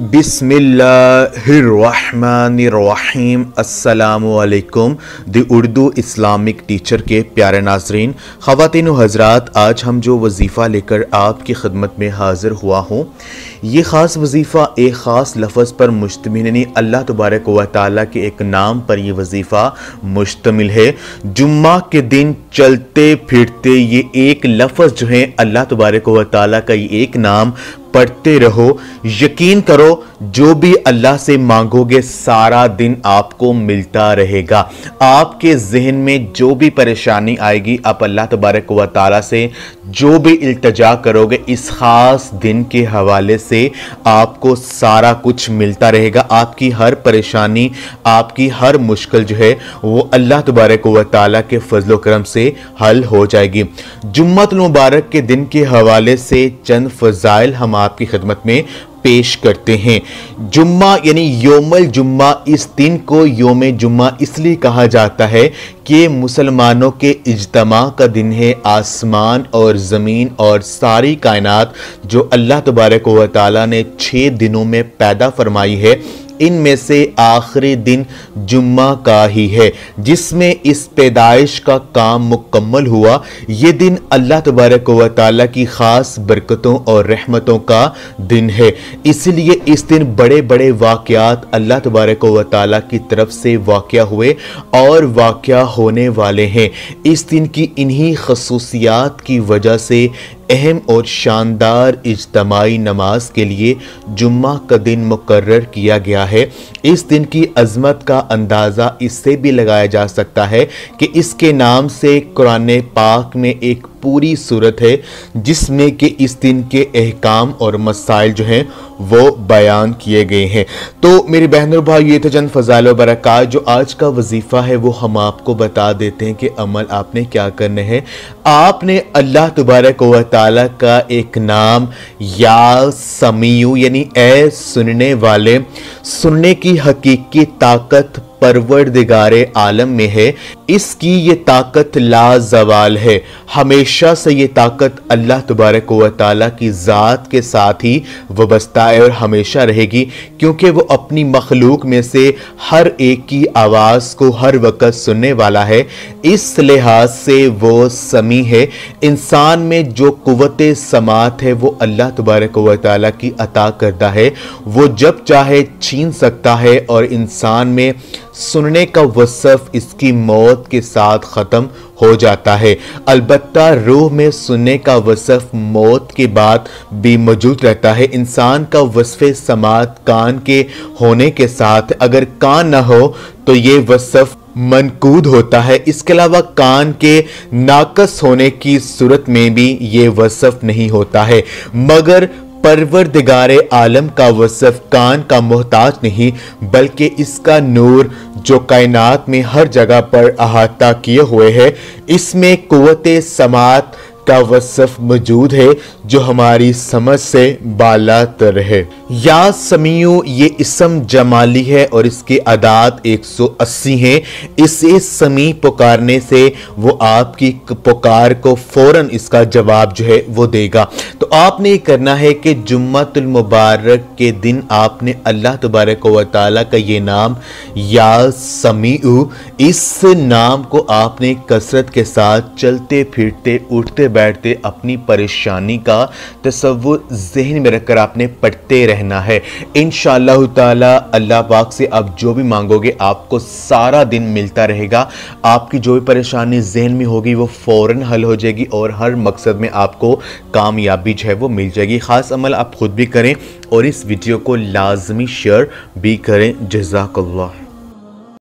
बिस्मिल्लाहिर्रहमानिर्रहीम। अस्सलामुअलैकुम। The Urdu Islamic teacher के प्यारे नाज़रीन, ख़वातीन व हज़रात, आज हम जो वजीफ़ा लेकर आपकी खिदमत में हाज़िर हुआ हूँ, ये ख़ास वजीफ़ा एक ख़ास लफ्ज़ पर मुश्तमिल यानी अल्लाह तबारक व तआला के एक नाम पर यह वजीफ़ा मुश्तमिल है। जुम्मा के दिन चलते फिरते ये एक लफ्ज़ जो है अल्लाह तबारक व तआला का ये एक नाम पढ़ते रहो। यकीन करो जो भी अल्लाह से मांगोगे सारा दिन आपको मिलता रहेगा। आपके जहन में जो भी परेशानी आएगी, आप अल्लाह तबारक व तआला से जो भी इल्तिजा करोगे इस खास दिन के हवाले से आपको सारा कुछ मिलता रहेगा। आपकी हर परेशानी, आपकी हर मुश्किल जो है वो अल्लाह तबारक व तआला के फजल करम से हल हो जाएगी। जुम्मतुल मुबारक के दिन के हवाले से चंद फजाइल हम आपकी खिदमत में पेश करते हैं। जुम्मा यानी योमुल जुम्मा, इस दिन को योम जुम्मा इसलिए कहा जाता है कि मुसलमानों के इज्तमा का दिन है। आसमान और ज़मीन और सारी कायनात जो अल्लाह तबारक व तआला ने 6 दिनों में पैदा फरमाई है, इनमें से आखिरी दिन जुम्मा का ही है जिसमें इस पैदाइश का काम मुकम्मल हुआ। ये दिन अल्लाह तबारक व तआला की ख़ास बरकतों और रहमतों का दिन है। इसलिए इस दिन बड़े बड़े वाक़यात अल्लाह तबारक व तआला की तरफ से वाक़या हुए और वाक़या होने वाले हैं। इस दिन की इन्हीं खसूसियात की वजह से अहम और शानदार इज्तमाई नमाज के लिए जुम्मा का दिन मुकर्रर किया गया है। इस दिन की अज़मत का अंदाज़ा इससे भी लगाया जा सकता है कि इसके नाम से कुरान पाक में एक पूरी सूरत है जिसमें कि इस दिन के अहकाम और मसाइल जो हैं वो बयान किए गए हैं। तो मेरी बहनों और भाई, ये थे चंद फ़ज़ाइल व बरक़ात। जो आज का वजीफ़ा है वो हम आपको बता देते हैं कि अमल आपने क्या करने हैं। आपने अल्लाह तबारक व तआला का एक नाम या समीउ यानी ए सुनने वाले, सुनने की हकीकी ताकत परवरदिगारे आलम में है। इसकी ये ताकत लाजवाल है। हमेशा से ये ताकत अल्लाह तबारक व तआला की ज़ात के साथ ही वाबस्ता है और हमेशा रहेगी, क्योंकि वो अपनी मखलूक में से हर एक की आवाज़ को हर वक्त सुनने वाला है। इस लिहाज से वो समी है। इंसान में जो कुव्वते समात है वो अल्लाह तबारक व तआला की अता करता है। वो जब चाहे छीन सकता है और इंसान में सुनने का वसफ इसकी मौत के साथ ख़त्म हो जाता है। अलबत्ता रूह में सुनने का वसफ मौत के बाद भी मौजूद रहता है। इंसान का वसफ़े समात कान के होने के साथ, अगर कान ना हो तो ये वसफ मनकूद होता है। इसके अलावा कान के नाकस होने की सूरत में भी ये वसफ नहीं होता है। मगर परवरदिगारे आलम का वसफ कान का मोहताज नहीं, बल्कि इसका नूर जो कायनात में हर जगह पर अहाता किए हुए है, इसमें कुव्वते समात का वसफ मौजूद है जो हमारी समझ से बालातर है। या समीउ ये इसम जमाली है और इसके अदाद 180 हैं। इसे समी पुकारने से वो आपकी पुकार को फौरन इसका जवाब जो है वो देगा। तो आपने ये करना है कि जुम्मतुल मुबारक के दिन आपने अल्लाह तबारक व तआला का ये नाम या समीउ, इस नाम को आपने कसरत के साथ चलते फिरते उठते बैठते अपनी परेशानी का तसव्वुर ज़हन में रखकर आपने पढ़ते रहना है। इंशाअल्लाह ताला अल्लाह पाक से आप जो भी मांगोगे आपको सारा दिन मिलता रहेगा। आपकी जो भी परेशानी ज़हन में होगी वो फ़ौरन हल हो जाएगी और हर मकसद में आपको कामयाबी जो है वो मिल जाएगी। ख़ास अमल आप खुद भी करें और इस वीडियो को लाजमी शेयर भी करें। जज़ाकल्लाह।